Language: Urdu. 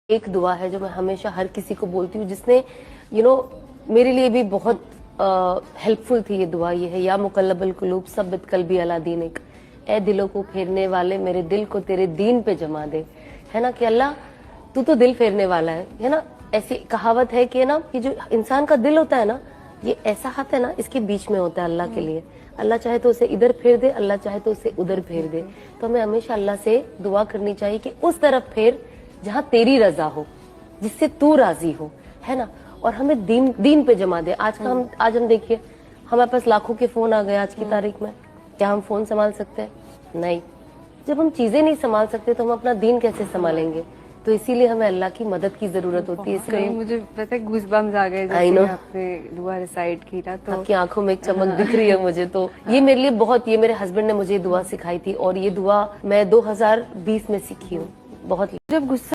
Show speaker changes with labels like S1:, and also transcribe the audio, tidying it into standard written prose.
S1: ایک دعا ہے جو میں ہمیشہ ہر کسی کو بولتی ہوں، جس نے میرے لیے بھی بہت ہیلپ فل تھی. یہ دعا یہ ہے: یا مقلب القلوب ثبت قلبی علی دینک. اے دلوں کو پھیرنے والے، میرے دل کو تیرے دین پہ جما دے. ہے نا کہ اللہ تو دل پھیرنے والا ہے نا. ایسی کہاوت ہے کہ نا کہ جو انسان کا دل ہوتا ہے نا، یہ ایسا ہاتھ ہے نا، اس کے بیچ میں ہوتا ہے اللہ کے لیے. اللہ چاہے تو اسے ادھر پھیر دے، اللہ چاہے تو اسے ادھر پھیر دے. تو ہمیں ہمیشہ اللہ سے دعا کرنی چاہیے کہ اس طرف پھیر جہاں تیری رضا ہو، جس سے تو راضی ہو، ہے نا. اور ہمیں دین پہ جما دے. آج ہم دیکھیے، ہمارے پاس لاکھوں کے فون آ گئے آج کی تاریخ میں. کیا ہم فون سنبھال سکتے ہیں؟ نہیں. جب ہم چیزیں نہیں سنبھال سکتے تو ہم اپنا دین کیسے سنبھالیں گے؟ تو اسی لیے ہمیں اللہ کی مدد کی ضرورت ہوتی ہے. اس لیے
S2: مجھے پتہ ہے گوز بمز آ گئے جب آپ نے دعا ریسائٹ کی نا، تو
S1: آپ کی آنکھوں میں ایک چمک دکھ رہی ہے مجھے. تو یہ میرے لیے بہت، یہ میرے ہسبینڈ نے مجھے دعا سکھائی تھی، اور یہ دعا میں 2020 میں سیکھی ہوں. بہت
S2: جب غصہ